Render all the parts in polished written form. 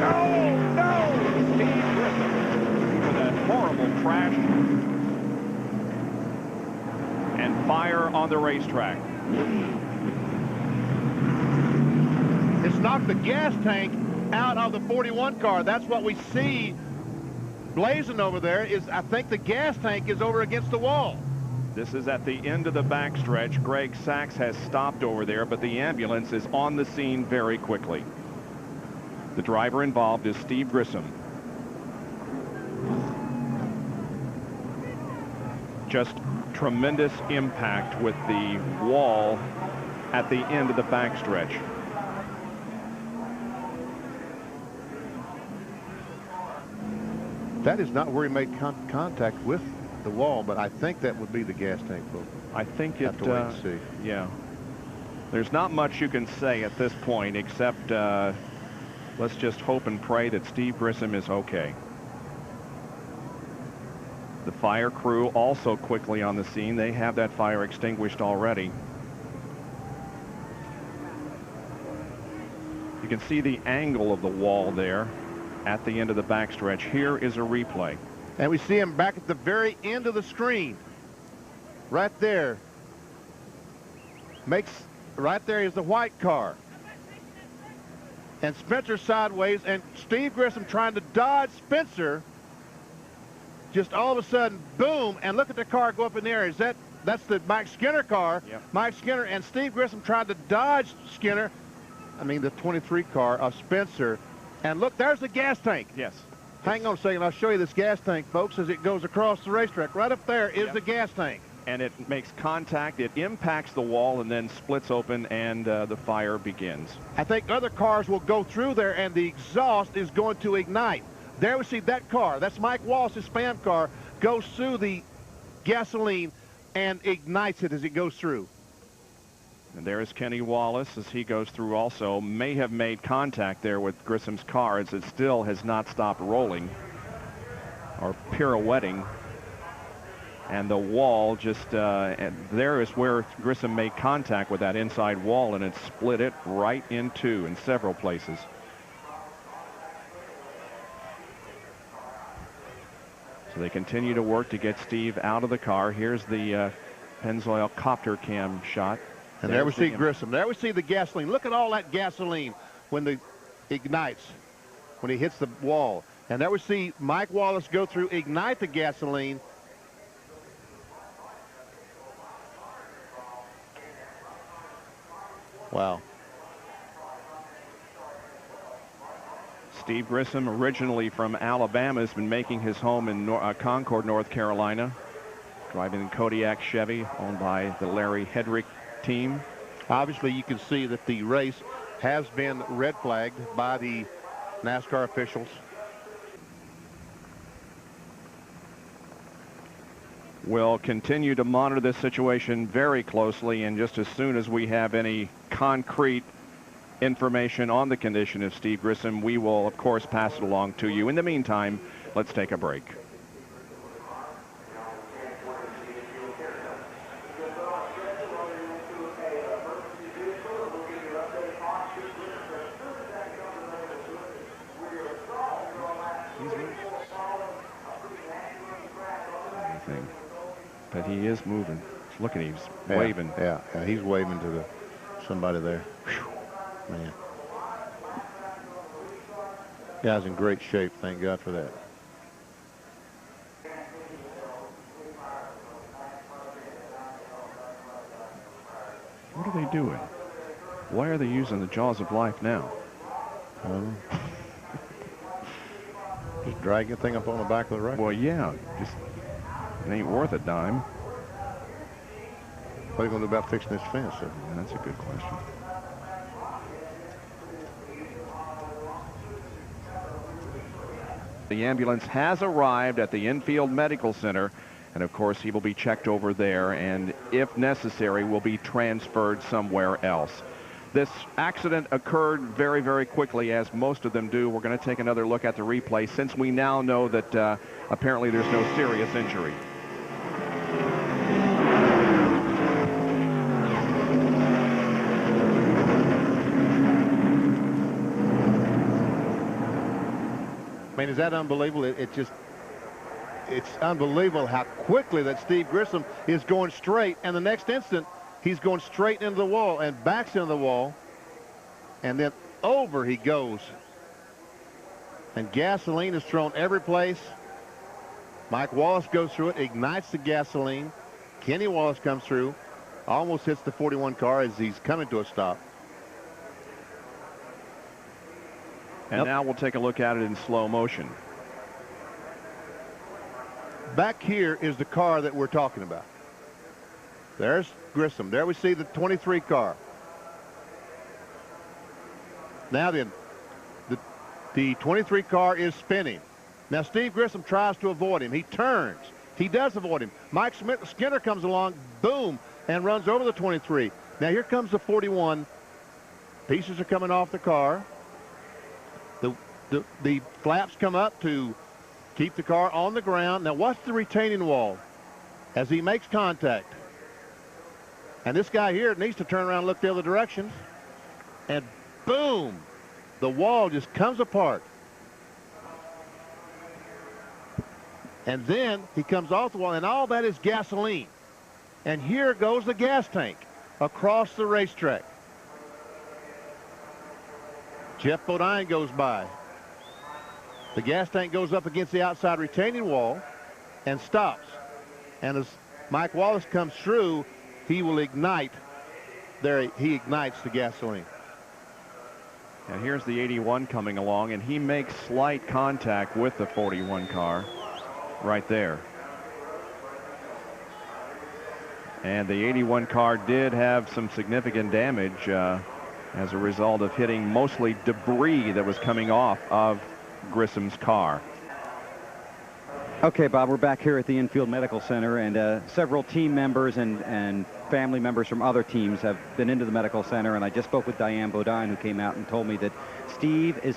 Oh, no! Steve Grissom for that horrible crash and fire on the racetrack. It's knocked the gas tank out of the 41 car. That's what we see blazing over there. I think the gas tank is over against the wall. This is at the end of the backstretch. Greg Sachs has stopped over there, but the ambulance is on the scene very quickly. The driver involved is Steve Grissom. Just tremendous impact with the wall at the end of the backstretch. That is not where he made contact with the wall, but I think that would be the gas tank, folks. I think it, have to wait and see. Yeah. There's not much you can say at this point except let's just hope and pray that Steve Grissom is okay. The fire crew also quickly on the scene. They have that fire extinguished already. You can see the angle of the wall there at the end of the backstretch. Here is a replay. And we see him back at the very end of the screen. Right there. Right there is the white car. And Spencer sideways, and Steve Grissom trying to dodge Spencer. Just all of a sudden, boom, and look at the car go up in the air. That's the Mike Skinner car. Yep. Mike Skinner and Steve Grissom tried to dodge Skinner. I mean, the 23 car of Spencer. And look, there's the gas tank. Yes. Hang on a second. I'll show you this gas tank, folks, as it goes across the racetrack. Right up there is the gas tank. And it makes contact. It impacts the wall and then splits open, and the fire begins. I think other cars will go through there, and the exhaust is going to ignite. There we see that car. That's Mike Wallace's Spam car. Goes through the gasoline and ignites it as it goes through. And there's Kenny Wallace as he goes through also. May have made contact there with Grissom's car as it still has not stopped rolling or pirouetting. And the wall just, and there is where Grissom made contact with that inside wall, and it split it right in two in several places. So they continue to work to get Steve out of the car. Here's the Pennzoil copter cam shot. And there we see Grissom. There we see the gasoline. Look at all that gasoline when it ignites, when he hits the wall. And there we see Mike Wallace go through, ignite the gasoline. Wow. Steve Grissom, originally from Alabama, has been making his home in Concord, North Carolina, driving the Kodiak Chevy owned by the Larry Hedrick team. Obviously, you can see that the race has been red flagged by the NASCAR officials. We'll continue to monitor this situation very closely, and just as soon as we have any concrete information on the condition of Steve Grissom, we will, of course, pass it along to you. In the meantime, let's take a break. But he is moving. Look at him, he's waving. Yeah, he's waving to somebody there. Whew, man. Guy's in great shape, thank God for that. What are they doing? Why are they using the jaws of life now? Just drag the thing up on the back of the rack. Well, yeah, just it ain't worth a dime. What are you going to do about fixing this fence? Sir? That's a good question. The ambulance has arrived at the infield medical center, and of course he will be checked over there, and if necessary will be transferred somewhere else. This accident occurred very, very quickly, as most of them do. We're going to take another look at the replay since we now know that apparently there's no serious injury. mean, is that unbelievable? It's unbelievable how quickly that Steve Grissom is going straight, and the next instant he's going straight into the wall and backs into the wall, and then over he goes. And gasoline is thrown every place. Mike Wallace goes through it, ignites the gasoline. Kenny Wallace comes through, almost hits the 41 car as he's coming to a stop. And now we'll take a look at it in slow motion. Back here is the car that we're talking about. There's Grissom. There we see the 23 car. Now then, the 23 car is spinning. Now Steve Grissom tries to avoid him. He turns. He does avoid him. Mike Skinner comes along, boom, and runs over the 23. Now here comes the 41. Pieces are coming off the car. The flaps come up to keep the car on the ground. Now watch the retaining wall as he makes contact. And this guy here needs to turn around and look the other direction. And boom, the wall just comes apart. And then he comes off the wall, and all that is gasoline. And here goes the gas tank across the racetrack. Jeff Bodine goes by. The gas tank goes up against the outside retaining wall and stops. And as Mike Wallace comes through, he will ignite. There he ignites the gasoline. And here's the 81 coming along, and he makes slight contact with the 41 car right there. And the 81 car did have some significant damage as a result of hitting mostly debris that was coming off of Grissom's car. Okay, Bob, we're back here at the Infield Medical Center, and several team members and family members from other teams have been into the medical center, and I just spoke with Diane Bodine, who came out and told me that Steve is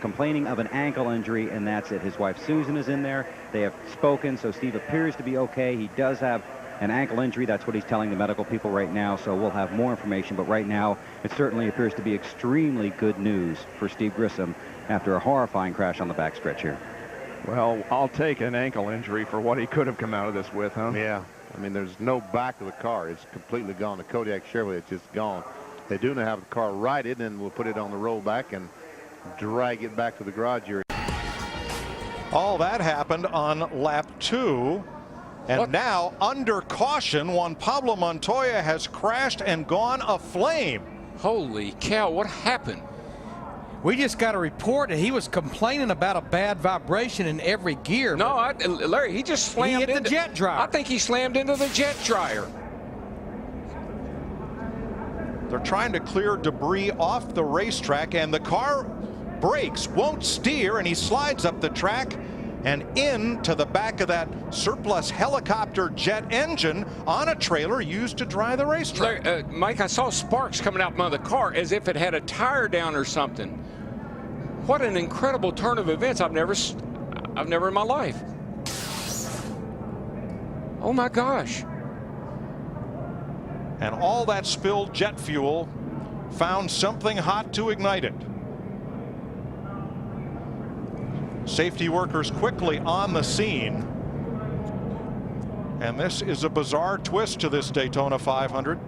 complaining of an ankle injury, and that's it. His wife Susan is in there. They have spoken, so Steve appears to be okay. He does have an ankle injury. That's what he's telling the medical people right now, so we'll have more information, but right now it certainly appears to be extremely good news for Steve Grissom after a horrifying crash on the backstretch here. Well, I'll take an ankle injury for what he could have come out of this with, huh? Yeah. I mean, there's no back of the car. It's completely gone. The Kodiak Chevrolet, it's just gone. They do now have the car righted, and we'll put it on the rollback and drag it back to the garage area. All that happened on lap 2. And now, under caution, Juan Pablo Montoya has crashed and gone aflame. Holy cow, what happened? We just got a report that he was complaining about a bad vibration in every gear. No, Larry, he just slammed into the jet dryer. I think he slammed into the jet dryer. They're trying to clear debris off the racetrack, and the car brakes, won't steer, and he slides up the track and into the back of that surplus helicopter jet engine on a trailer used to dry the racetrack. Larry, Mike, I saw sparks coming out from the car as if it had a tire down or something. What an incredible turn of events. I've never in my life. Oh my gosh. And all that spilled jet fuel found something hot to ignite it. Safety workers quickly on the scene. And this is a bizarre twist to this Daytona 500.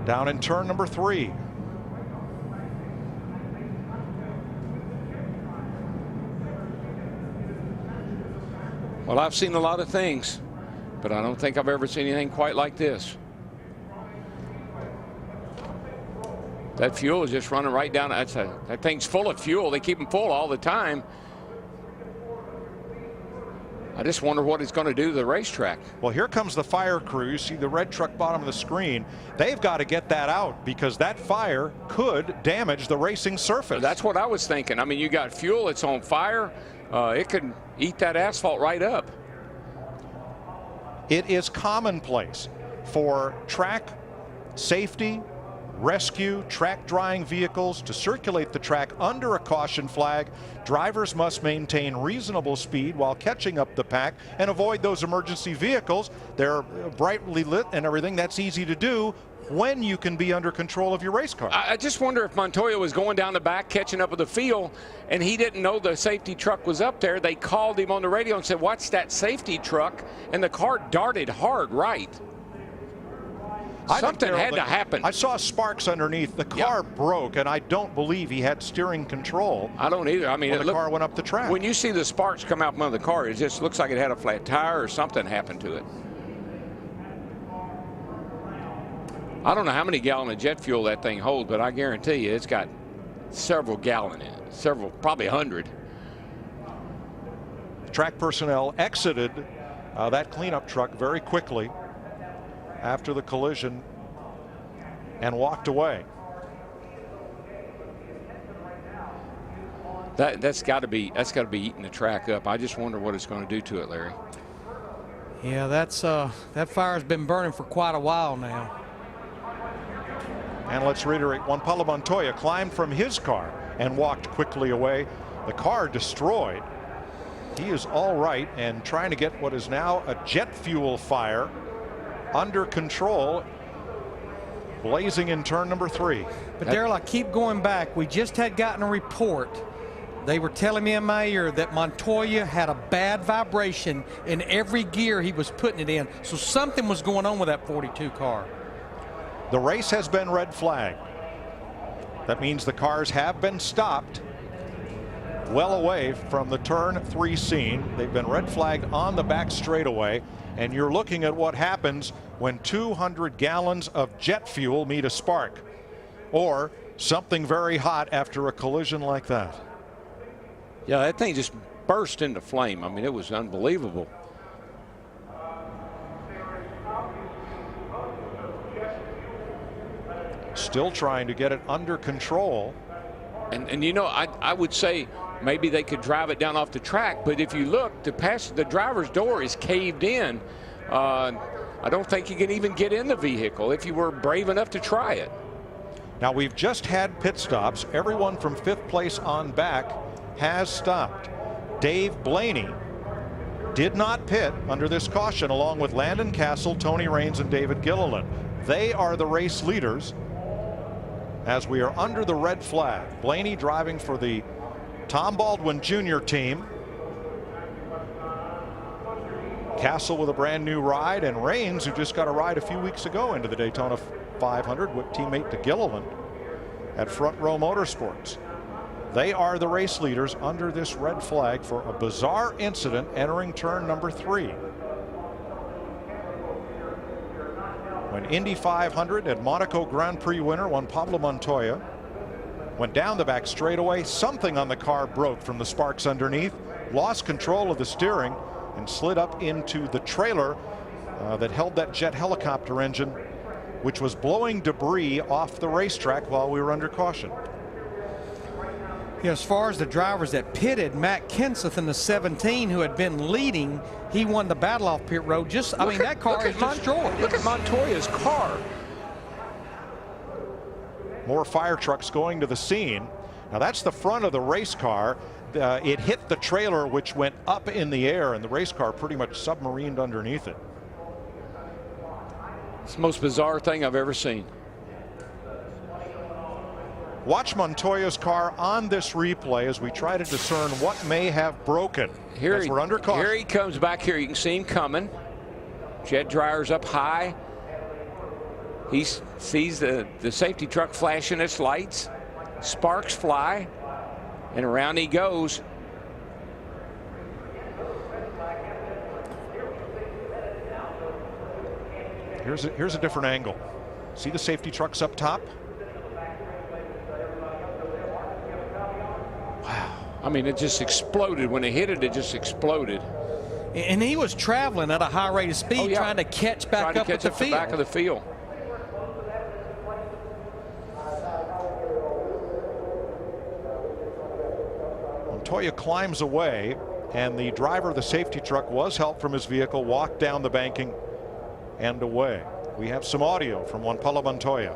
Down in turn number 3. Well, I've seen a lot of things, but I don't think I've ever seen anything quite like this. That fuel is just running right down. That thing's full of fuel. They keep them full all the time. I just wonder what it's going to do to the racetrack. Well, here comes the fire crew. You see the red truck bottom of the screen. They've got to get that out because that fire could damage the racing surface. That's what I was thinking. I mean, you got fuel, it's on fire. It could eat that asphalt right up. It is commonplace for track safety, rescue, track drying vehicles to circulate the track under a caution flag. Drivers must maintain reasonable speed while catching up the pack and avoid those emergency vehicles. They're brightly lit and everything. That's easy to do. when you can be under control of your race car. I just wonder if Montoya was going down the back, catching up with the field, and he didn't know the safety truck was up there. They called him on the radio and said, "Watch that safety truck," and the car darted hard right. Something had to happen. I saw sparks underneath. The car broke, and I don't believe he had steering control. I don't either. I mean, when the car went up the track. When you see the sparks come out from under the car, it just looks like it had a flat tire or something happened to it. I don't know how many gallons of jet fuel that thing holds, but I guarantee you it's got several gallons in it. Several, probably 100. Track personnel exited that cleanup truck very quickly after the collision and walked away. That's got to be eating the track up. I just wonder what it's going to do to it, Larry. Yeah, that fire's been burning for quite a while now. And let's reiterate, Juan Pablo Montoya climbed from his car and walked quickly away. The car destroyed. He is all right and trying to get what is now a jet fuel fire under control, blazing in turn number 3. But Darrell, I keep going back. We just had gotten a report. They were telling me in my ear that Montoya had a bad vibration in every gear he was putting it in. So something was going on with that 42 car. The race has been red flagged. That means the cars have been stopped well away from the turn 3 scene. They've been red flagged on the back straightaway, and you're looking at what happens when 200 gallons of jet fuel meet a spark or something very hot after a collision like that. Yeah, that thing just burst into flame. I mean, it was unbelievable. Still trying to get it under control. And you know, I would say maybe they could drive it down off the track, but if you look, the driver's door is caved in. I don't think you can even get in the vehicle if you were brave enough to try it. Now, we've just had pit stops. Everyone from 5th place on back has stopped. Dave Blaney did not pit under this caution, along with Landon Castle, Tony Raines, and David Gilliland. They are the race leaders as we are under the red flag. Blaney driving for the Tom Baldwin Jr. team. Castle with a brand new ride, and Raines, who just got a ride a few weeks ago into the Daytona 500 with teammate to Gilliland at Front Row Motorsports. They are the race leaders under this red flag for a bizarre incident entering turn number 3. When Indy 500 and Monaco Grand Prix winner Juan Pablo Montoya went down the back straightaway, something on the car broke from the sparks underneath, lost control of the steering, and slid up into the trailer that held that jet helicopter engine, which was blowing debris off the racetrack while we were under caution. Yeah, as far as the drivers that pitted, Matt Kenseth in the 17, who had been leading, he won the battle off pit road. I mean, that car is destroyed. Look at Montoya's car. More fire trucks going to the scene. Now, that's the front of the race car. It hit the trailer, which went up in the air, and the race car pretty much submarined underneath it. It's the most bizarre thing I've ever seen. Watch Montoya's car on this replay as we try to discern what may have broken. We're under caution. Here he comes back here. You can see him coming. Jet dryer's up high. He sees the safety truck flashing its lights. Sparks fly, and around he goes. Here's a different angle. See the safety trucks up top? I mean, it just exploded. When it hit it, it just exploded. And he was traveling at a high rate of speed, trying to catch back up at the field. Back of the field. Montoya climbs away, and the driver of the safety truck was helped from his vehicle, walked down the banking and away. We have some audio from Juan Pablo Montoya.